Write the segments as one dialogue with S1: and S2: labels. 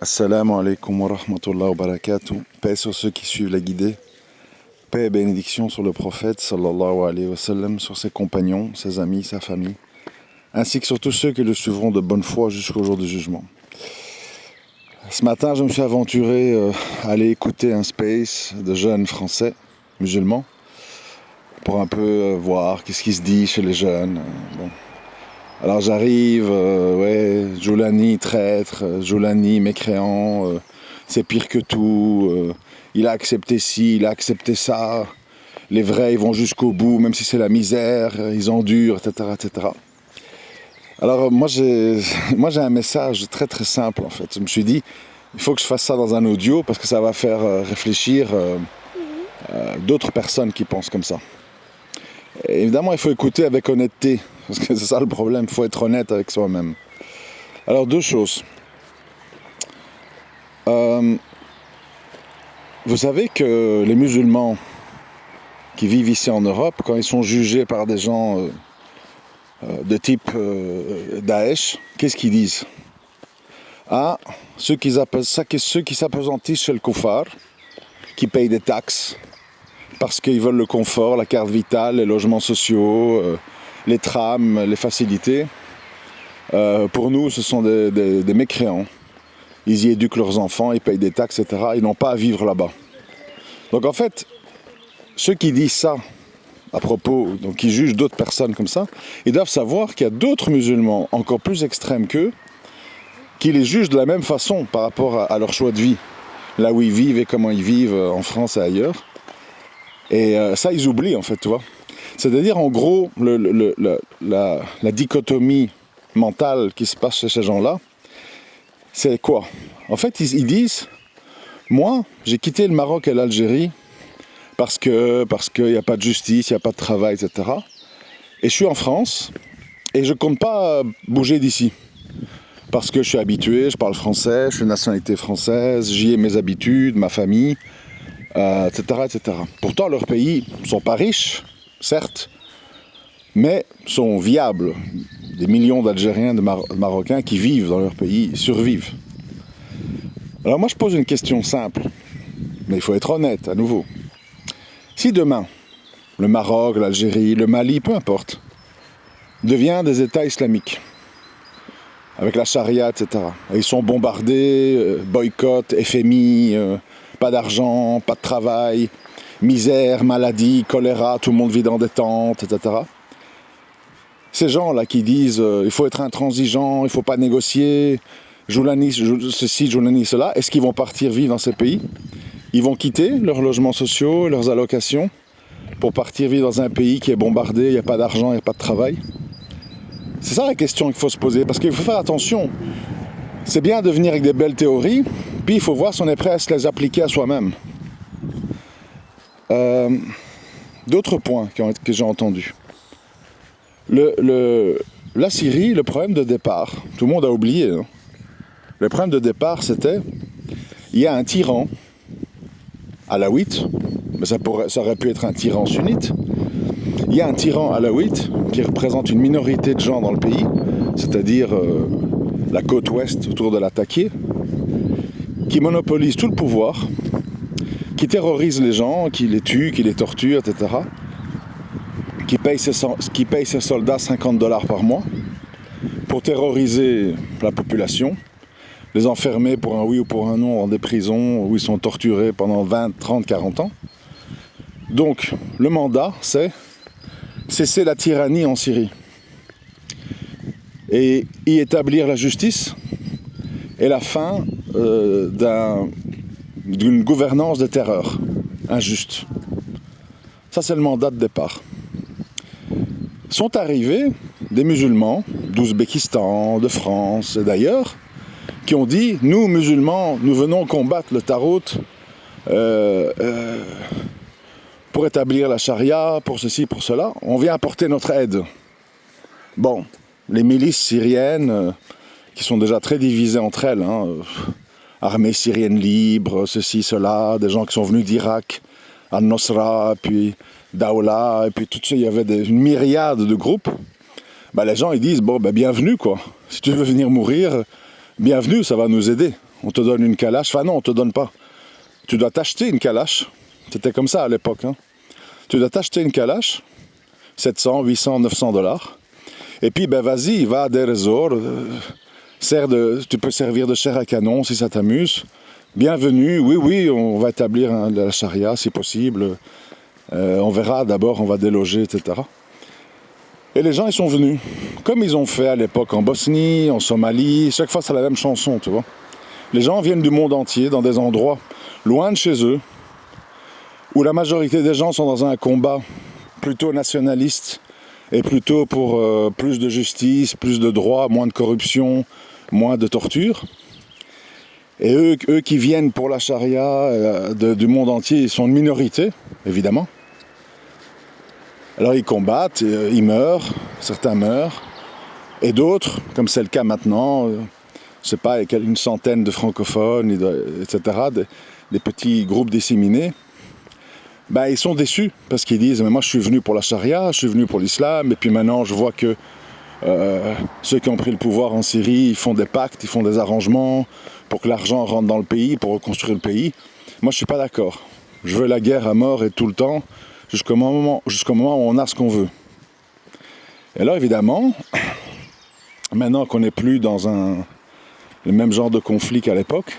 S1: Assalamu alaikum wa rahmatullahi wa barakatuh. Paix sur ceux qui suivent la guidée. Paix et bénédiction sur le prophète sallallahu alayhi wa sallam, sur ses compagnons, ses amis, sa famille, ainsi que sur tous ceux qui le suivront de bonne foi jusqu'au jour du jugement. Ce matin, je me suis aventuré à aller écouter un space de jeunes français musulmans pour un peu voir qu'est-ce qui se dit chez les jeunes. Bon. Alors j'arrive, Joulani traître, Joulani mécréant, c'est pire que tout, il a accepté ci, il a accepté ça, les vrais ils vont jusqu'au bout, même si c'est la misère, ils endurent, etc. etc. Alors moi j'ai un message très très simple en fait. Je me suis dit, il faut que je fasse ça dans un audio parce que ça va faire réfléchir d'autres personnes qui pensent comme ça. Et évidemment, il faut écouter avec honnêteté, parce que c'est ça le problème, il faut être honnête avec soi-même. Alors, deux choses. Vous savez que les musulmans qui vivent ici en Europe, quand ils sont jugés par des gens de type Daesh, qu'est-ce qu'ils disent? Ah, ceux qui s'appesantissent chez le koufar, qui payent des taxes, parce qu'ils veulent le confort, la carte vitale, les logements sociaux, les trams, les facilités. Pour nous, ce sont des mécréants. Ils y éduquent leurs enfants, ils payent des taxes, etc. Ils n'ont pas à vivre là-bas. Donc en fait, ceux qui disent ça à propos, donc qui jugent d'autres personnes comme ça, ils doivent savoir qu'il y a d'autres musulmans encore plus extrêmes qu'eux, qui les jugent de la même façon par rapport à leur choix de vie, là où ils vivent et comment ils vivent en France et ailleurs. Et ça, ils oublient, en fait, tu vois. C'est-à-dire, en gros, la dichotomie mentale qui se passe chez ces gens-là, c'est quoi? En fait, ils disent, moi, j'ai quitté le Maroc et l'Algérie parce qu'il n'y a pas de justice, il n'y a pas de travail, etc. Et je suis en France et je ne compte pas bouger d'ici. Parce que je suis habitué, je parle français, je suis de nationalité française, j'y ai mes habitudes, ma famille, etc., etc. Pourtant, leurs pays ne sont pas riches, certes, mais sont viables. Des millions d'Algériens, de Marocains qui vivent dans leur pays, survivent. Alors moi, je pose une question simple, mais il faut être honnête, à nouveau. Si demain, le Maroc, l'Algérie, le Mali, peu importe, devient des États islamiques, avec la charia, etc., et ils sont bombardés, boycott, FMI, pas d'argent, pas de travail, misère, maladie, choléra, tout le monde vit dans des tentes, etc. Ces gens-là qui disent il faut être intransigeant, il ne faut pas négocier, Joulani ceci, Joulani cela, est-ce qu'ils vont partir vivre dans ces pays? Ils vont quitter leurs logements sociaux, leurs allocations, pour partir vivre dans un pays qui est bombardé, il n'y a pas d'argent, il n'y a pas de travail? C'est ça la question qu'il faut se poser, parce qu'il faut faire attention. C'est bien de venir avec des belles théories, puis il faut voir si on est prêt à se les appliquer à soi-même. D'autres points que j'ai entendus. La Syrie, le problème de départ, tout le monde a oublié. Hein. Le problème de départ, c'était, il y a un tyran, alawite, mais ça aurait pu être un tyran sunnite. Il y a un tyran alawite qui représente une minorité de gens dans le pays, c'est-à-dire la côte ouest autour de la Taquié, qui monopolise tout le pouvoir, qui terrorise les gens, qui les tue, qui les torture, etc., qui paye ses soldats $50 par mois pour terroriser la population, les enfermer pour un oui ou pour un non dans des prisons où ils sont torturés pendant 20, 30, 40 ans. Donc, le mandat, c'est cesser la tyrannie en Syrie et y établir la justice et la fin d'une gouvernance de terreur injuste. Ça, c'est le mandat de départ. Sont arrivés des musulmans d'Ouzbékistan, de France et d'ailleurs, qui ont dit, nous musulmans, nous venons combattre le Tarout pour établir la charia, pour ceci, pour cela, on vient apporter notre aide. Bon, les milices syriennes, qui sont déjà très divisées entre elles, hein, armée syrienne libre, ceci, cela, des gens qui sont venus d'Irak, Al-Nosra, puis Daoula, et puis tout ça, il y avait une myriade de groupes. Les gens ils disent, bon, bienvenue quoi, si tu veux venir mourir, bienvenue, ça va nous aider, on te donne une calache. Enfin non, on te donne pas. Tu dois t'acheter une calache. C'était comme ça à l'époque. Hein. Tu dois t'acheter une calache, 700, 800, 900 dollars. Et puis, ben vas-y, va à des resorts. Tu peux servir de chair à canon si ça t'amuse. Bienvenue, oui, on va établir la charia si possible. On verra d'abord, on va déloger, etc. Et les gens, ils sont venus. Comme ils ont fait à l'époque en Bosnie, en Somalie. Chaque fois, c'est la même chanson, tu vois. Les gens viennent du monde entier, dans des endroits loin de chez eux, où la majorité des gens sont dans un combat plutôt nationaliste et plutôt pour plus de justice, plus de droits, moins de corruption, moins de torture. Et eux qui viennent pour la charia du monde entier, ils sont une minorité, évidemment. Alors ils combattent, ils meurent, certains meurent, et d'autres, comme c'est le cas maintenant, je ne sais pas, il y a une centaine de francophones, etc., des petits groupes disséminés, ben, ils sont déçus parce qu'ils disent « mais moi je suis venu pour la charia, je suis venu pour l'islam, et puis maintenant je vois que ceux qui ont pris le pouvoir en Syrie, ils font des pactes, ils font des arrangements pour que l'argent rentre dans le pays, pour reconstruire le pays. Moi je ne suis pas d'accord. Je veux la guerre à mort et tout le temps, jusqu'au moment où on a ce qu'on veut. » Et alors évidemment, maintenant qu'on n'est plus dans le même genre de conflit qu'à l'époque,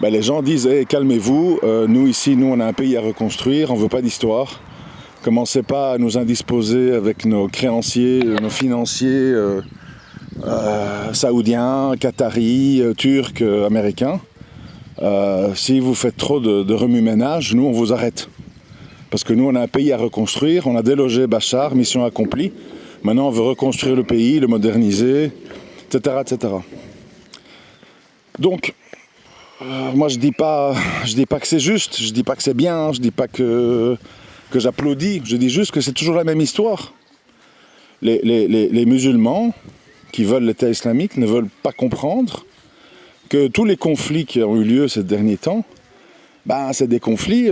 S1: ben les gens disent hey, « calmez-vous, nous ici, on a un pays à reconstruire, on ne veut pas d'histoire. Commencez pas à nous indisposer avec nos créanciers, nos financiers saoudiens, qataris, turcs, américains. Si vous faites trop de remue-ménage, nous on vous arrête. Parce que nous on a un pays à reconstruire, on a délogé Bachar, mission accomplie. Maintenant on veut reconstruire le pays, le moderniser, etc. etc. » Donc, moi je dis pas que c'est juste, je dis pas que c'est bien, je dis pas que j'applaudis, je dis juste que c'est toujours la même histoire. Les musulmans qui veulent l'État islamique ne veulent pas comprendre que tous les conflits qui ont eu lieu ces derniers temps, ben, c'est des conflits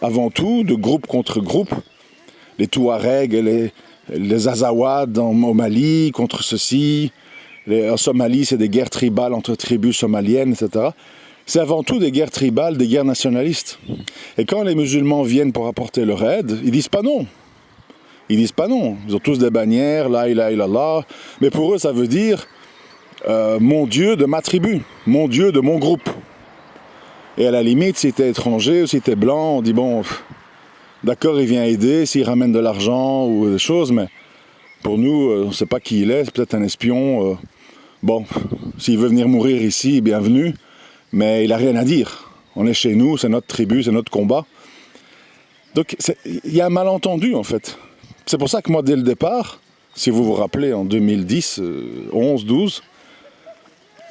S1: avant tout de groupe contre groupe. Les Touaregs et les Azawad au Mali contre ceci. En Somalie, c'est des guerres tribales entre tribus somaliennes, etc. C'est avant tout des guerres tribales, des guerres nationalistes. Et quand les musulmans viennent pour apporter leur aide, ils disent pas non. Ils disent pas non. Ils ont tous des bannières, la ilaha illallah. Mais pour eux, ça veut dire mon Dieu de ma tribu, mon Dieu de mon groupe. Et à la limite, si t'es étranger ou si t'es blanc, on dit bon, d'accord, il vient aider, s'il ramène de l'argent ou des choses, mais pour nous, on ne sait pas qui il est, c'est peut-être un espion. Bon, s'il veut venir mourir ici, bienvenue, mais il n'a rien à dire. On est chez nous, c'est notre tribu, c'est notre combat. Donc, il y a un malentendu, en fait. C'est pour ça que moi, dès le départ, si vous vous rappelez, en 2010, 11, 12,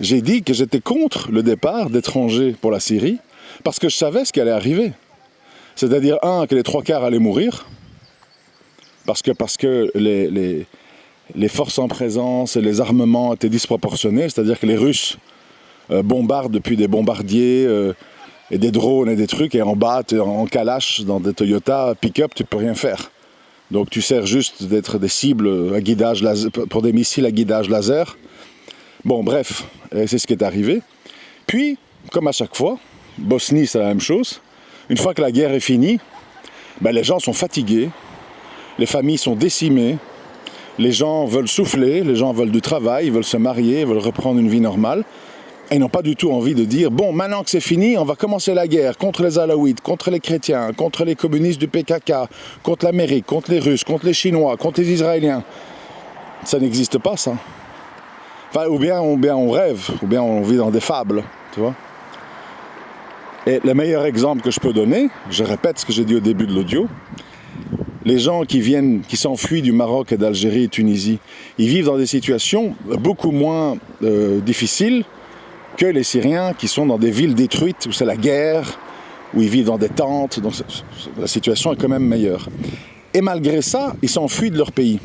S1: j'ai dit que j'étais contre le départ d'étrangers pour la Syrie, parce que je savais ce qui allait arriver. C'est-à-dire, que les 3/4 allaient mourir, parce que les forces en présence et les armements étaient disproportionnés, c'est-à-dire que les Russes bombardent depuis des bombardiers et des drones et des trucs, et en bas, en calache, dans des Toyota pick-up, tu peux rien faire. Donc tu sers juste d'être des cibles à guidage laser, pour des missiles à guidage laser. Bon, bref, c'est ce qui est arrivé. Puis, comme à chaque fois, Bosnie, c'est la même chose. Une fois que la guerre est finie, ben, les gens sont fatigués, les familles sont décimées, les gens veulent souffler, les gens veulent du travail, ils veulent se marier, ils veulent reprendre une vie normale. Et ils n'ont pas du tout envie de dire « Bon, maintenant que c'est fini, on va commencer la guerre contre les Alaouites, contre les chrétiens, contre les communistes du PKK, contre l'Amérique, contre les Russes, contre les Chinois, contre les Israéliens. » Ça n'existe pas, ça. Enfin, ou bien on rêve, ou bien on vit dans des fables, tu vois. Et le meilleur exemple que je peux donner, je répète ce que j'ai dit au début de l'audio, les gens qui s'enfuient du Maroc et d'Algérie et Tunisie, ils vivent dans des situations beaucoup moins difficiles que les Syriens qui sont dans des villes détruites où c'est la guerre, où ils vivent dans des tentes, donc la situation est quand même meilleure. Et malgré ça, ils s'enfuient de leur pays,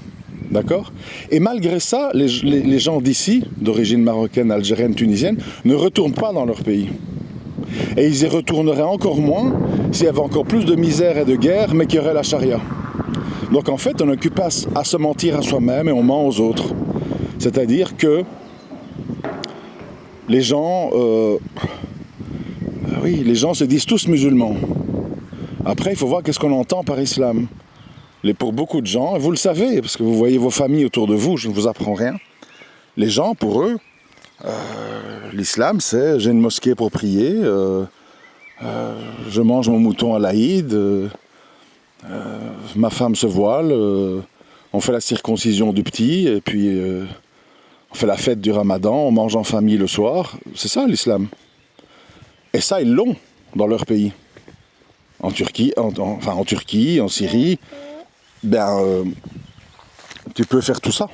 S1: d'accord ? Et malgré ça, les gens d'ici, d'origine marocaine, algérienne, tunisienne, ne retournent pas dans leur pays. Et ils y retourneraient encore moins s'il y avait encore plus de misère et de guerre, mais qu'il y aurait la charia. Donc en fait, on occupe à se mentir à soi-même et on ment aux autres. C'est-à-dire que les gens, oui, les gens se disent tous musulmans. Après, il faut voir qu'est-ce qu'on entend par islam. Pour beaucoup de gens, et vous le savez, parce que vous voyez vos familles autour de vous, je ne vous apprends rien, les gens, pour eux, l'islam, c'est j'ai une mosquée pour prier, je mange mon mouton à l'Aïd, ma femme se voile, on fait la circoncision du petit, et puis on fait la fête du Ramadan, on mange en famille le soir. C'est ça l'islam. Et ça, ils l'ont dans leur pays. En Turquie, en Turquie, en Syrie, tu peux faire tout ça.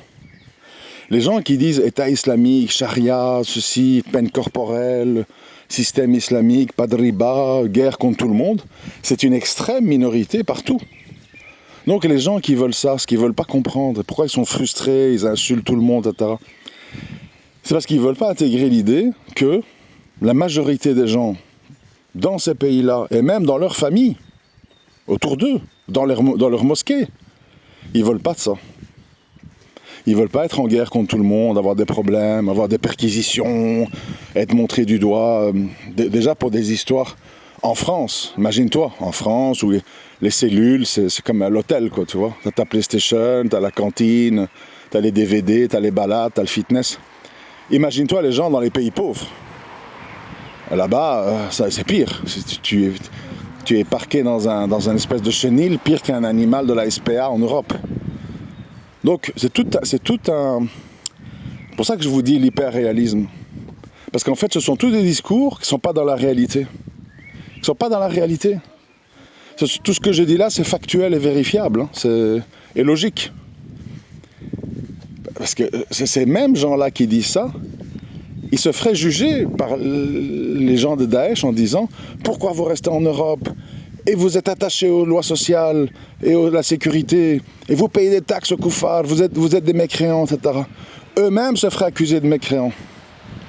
S1: Les gens qui disent État islamique, charia, ceci, peine corporelle, système islamique, pas de riba, guerre contre tout le monde, c'est une extrême minorité partout. Donc les gens qui veulent ça, ce qu'ils ne veulent pas comprendre, pourquoi ils sont frustrés, ils insultent tout le monde, etc. C'est parce qu'ils ne veulent pas intégrer l'idée que la majorité des gens dans ces pays-là, et même dans leur famille, autour d'eux, dans leur mosquée, ils ne veulent pas de ça. Ils ne veulent pas être en guerre contre tout le monde, avoir des problèmes, avoir des perquisitions, être montrés du doigt. Déjà pour des histoires en France, imagine-toi, en France où les cellules, c'est comme à l'hôtel, quoi, tu vois. T'as ta PlayStation, t'as la cantine, t'as les DVD, t'as les balades, t'as le fitness. Imagine-toi les gens dans les pays pauvres. Là-bas, c'est pire. Tu es parqué dans un espèce de chenil, pire qu'un animal de la SPA en Europe. Donc c'est tout un... C'est pour ça que je vous dis l'hyper-réalisme. Parce qu'en fait, ce sont tous des discours qui ne sont pas dans la réalité. Ils ne sont pas dans la réalité. Tout ce que je dis là, c'est factuel et vérifiable. Hein, et logique. Parce que c'est ces mêmes gens-là qui disent ça, ils se feraient juger par les gens de Daesh en disant « Pourquoi vous restez en Europe ? Et vous êtes attachés aux lois sociales et à la sécurité, et vous payez des taxes aux koufars, vous êtes des mécréants, etc. » Eux-mêmes se feraient accuser de mécréants.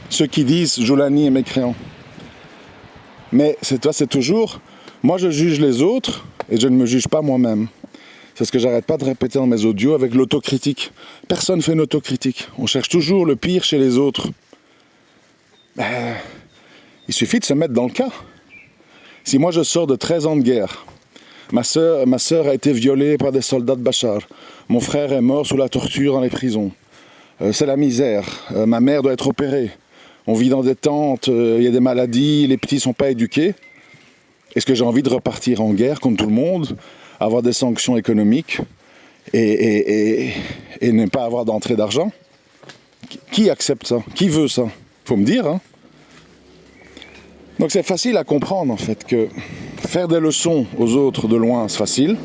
S1: Ceux qui disent Joulani est mécréant. Mais c'est toujours, moi je juge les autres et je ne me juge pas moi-même. C'est ce que j'arrête pas de répéter dans mes audios avec l'autocritique. Personne ne fait une autocritique. On cherche toujours le pire chez les autres. Il suffit de se mettre dans le cas. Si moi je sors de 13 ans de guerre, ma sœur a été violée par des soldats de Bachar, mon frère est mort sous la torture dans les prisons, c'est la misère, ma mère doit être opérée, on vit dans des tentes, il y a des maladies, les petits ne sont pas éduqués. Est-ce que j'ai envie de repartir en guerre comme tout le monde, avoir des sanctions économiques et ne pas avoir d'entrée d'argent? Qui accepte ça? Qui veut ça? Faut me dire, hein. Donc c'est facile à comprendre en fait que faire des leçons aux autres de loin c'est facile,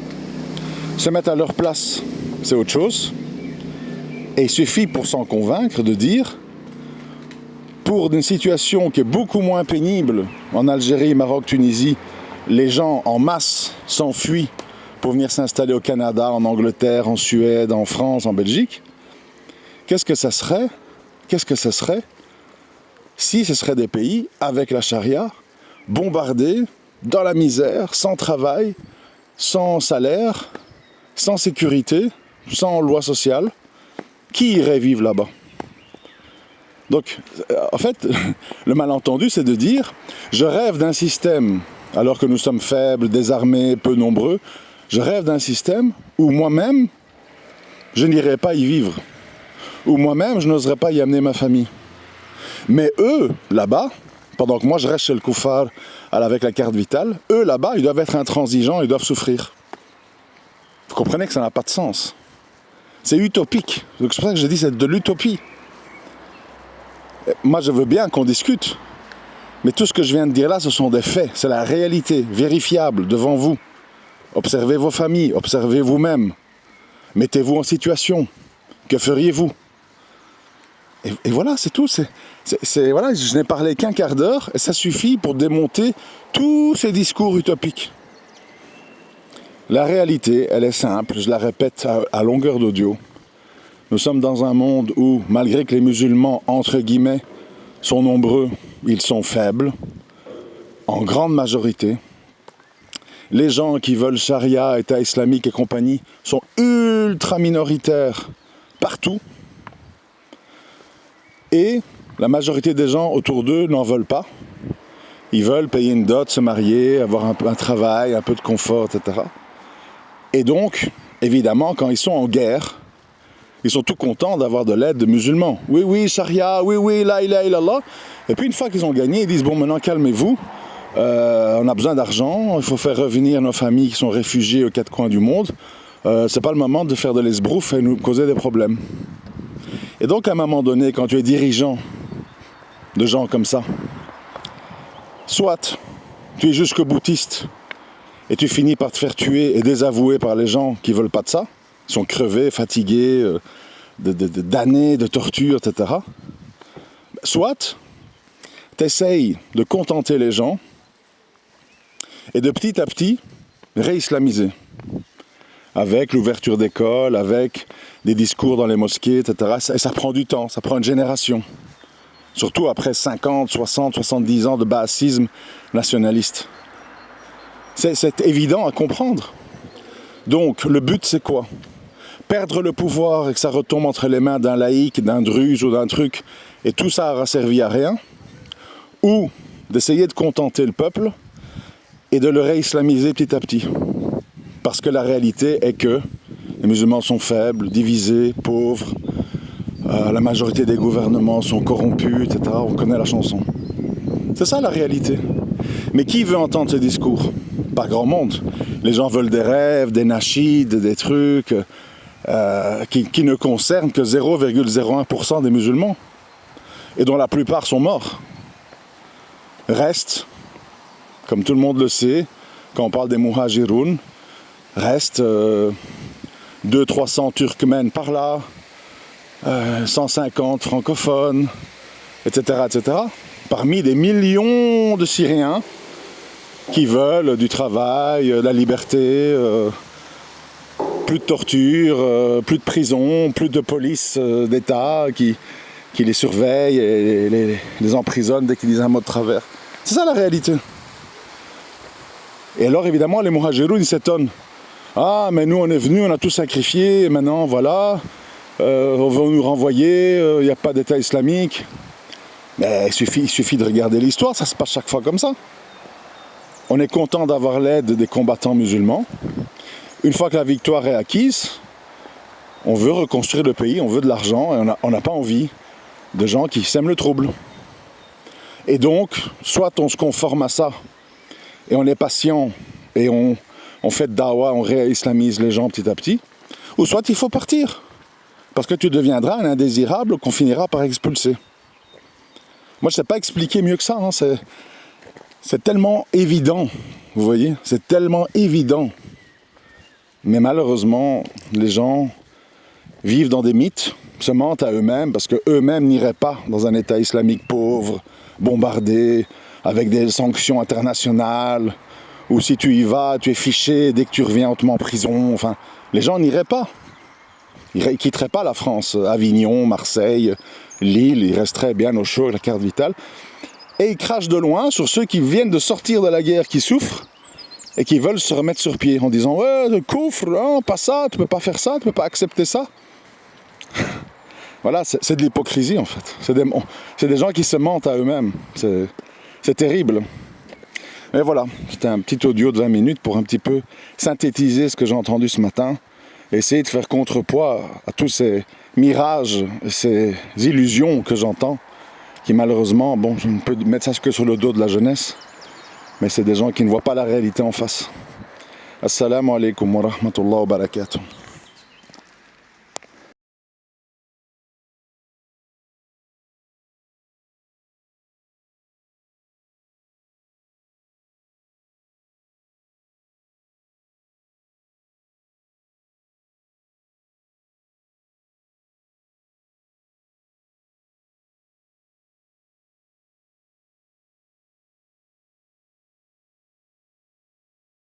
S1: se mettre à leur place c'est autre chose, et il suffit pour s'en convaincre de dire pour une situation qui est beaucoup moins pénible en Algérie, Maroc, Tunisie, les gens en masse s'enfuient pour venir s'installer au Canada, en Angleterre, en Suède, en France, en Belgique. Qu'est-ce que ça serait si ce serait des pays avec la charia, bombardés, dans la misère, sans travail, sans salaire, sans sécurité, sans loi sociale? Qui irait vivre là-bas? Donc, en fait, le malentendu, c'est de dire « je rêve d'un système, alors que nous sommes faibles, désarmés, peu nombreux, je rêve d'un système où moi-même, je n'irai pas y vivre, où moi-même, je n'oserais pas y amener ma famille. » Mais eux, là-bas, pendant que moi je reste chez le koufar avec la carte vitale, eux, là-bas, ils doivent être intransigeants, ils doivent souffrir. Vous comprenez que ça n'a pas de sens. C'est utopique. Donc c'est pour ça que je dis c'est de l'utopie. Moi, je veux bien qu'on discute, mais tout ce que je viens de dire là, ce sont des faits. C'est la réalité, vérifiable, devant vous. Observez vos familles, observez vous-même. Mettez-vous en situation. Que feriez-vous ? Et voilà, c'est tout. Voilà, je n'ai parlé qu'un quart d'heure et ça suffit pour démonter tous ces discours utopiques. La réalité, elle est simple, je la répète à longueur d'audio. Nous sommes dans un monde où, malgré que les musulmans, entre guillemets, sont nombreux, ils sont faibles, en grande majorité. Les gens qui veulent charia, État islamique et compagnie sont ultra minoritaires partout. Et La majorité des gens autour d'eux n'en veulent pas. Ils veulent payer une dot, se marier, avoir un travail, un peu de confort, etc. Et donc, évidemment, quand ils sont en guerre, ils sont tout contents d'avoir de l'aide de musulmans. Oui, oui, charia, oui, oui, la ilaha illallah. Et puis une fois qu'ils ont gagné, ils disent, bon, maintenant calmez-vous, on a besoin d'argent, il faut faire revenir nos familles qui sont réfugiées aux quatre coins du monde. C'est pas le moment de faire de l'esbrouf et nous causer des problèmes. Et donc, à un moment donné, quand tu es dirigeant de gens comme ça, soit tu es jusqu'au boutiste et tu finis par te faire tuer et désavouer par les gens qui veulent pas de ça, ils sont crevés, fatigués, d'années de torture, etc. Soit tu essayes de contenter les gens et de petit à petit réislamiser avec l'ouverture d'écoles, avec des discours dans les mosquées, etc. Et ça prend du temps, ça prend une génération. Surtout après 50, 60, 70 ans de bassisme nationaliste. C'est évident à comprendre. Donc, le but, c'est quoi? Perdre le pouvoir et que ça retombe entre les mains d'un laïc, d'un druze ou d'un truc, et tout ça aura servi à rien? Ou d'essayer de contenter le peuple et de le réislamiser petit à petit? Parce que la réalité est que les musulmans sont faibles, divisés, pauvres, la majorité des gouvernements sont corrompus, etc. On connaît la chanson. C'est ça la réalité. Mais qui veut entendre ce discours? Pas grand monde. Les gens veulent des rêves, des nashids, des trucs qui ne concernent que 0,01% des musulmans et dont la plupart sont morts. Reste, comme tout le monde le sait, quand on parle des muhajiroun, reste 200-300 turkmènes par là, 150 francophones, etc., etc., parmi des millions de Syriens qui veulent du travail, la liberté, plus de torture, plus de prison, plus de police d'État qui les surveille et les emprisonne dès qu'ils disent un mot de travers. C'est ça la réalité. Et alors évidemment les muhajiroun ils s'étonnent. Ah mais nous on est venus, on a tout sacrifié, et maintenant voilà, on va nous renvoyer, il n'y a pas d'État islamique. Mais il suffit de regarder l'histoire, ça se passe chaque fois comme ça. On est content d'avoir l'aide des combattants musulmans. Une fois que la victoire est acquise, on veut reconstruire le pays, on veut de l'argent, et on n'a pas envie de gens qui sèment le trouble. Et donc, soit on se conforme à ça, et on est patient, et on fait de dawa, on réislamise les gens petit à petit, ou soit il faut partir. Parce que tu deviendras un indésirable qu'on finira par expulser. Moi, je ne sais pas expliquer mieux que ça, hein. C'est tellement évident, vous voyez, c'est tellement évident. Mais malheureusement, les gens vivent dans des mythes, se mentent à eux-mêmes, parce qu'eux-mêmes n'iraient pas dans un État islamique pauvre, bombardé, avec des sanctions internationales, ou si tu y vas, tu es fiché, dès que tu reviens, on te met en prison. Enfin, les gens n'iraient pas. Ils ne quitteraient pas la France, Avignon, Marseille, Lille, ils resteraient bien au chaud, la carte vitale. Et ils crachent de loin sur ceux qui viennent de sortir de la guerre, qui souffrent, et qui veulent se remettre sur pied, en disant « Ouais, le coufre, non, pas ça, tu peux pas faire ça, tu peux pas accepter ça. » Voilà, c'est de l'hypocrisie en fait. C'est des gens qui se mentent à eux-mêmes. C'est terrible. Et voilà, c'était un petit audio de 20 minutes pour un petit peu synthétiser ce que j'ai entendu ce matin. Essayer de faire contrepoids à tous ces mirages, ces illusions que j'entends, qui malheureusement, bon, je ne peux mettre ça que sur le dos de la jeunesse, mais c'est des gens qui ne voient pas la réalité en face. Assalamu alaikum wa rahmatullahi wa barakatuh.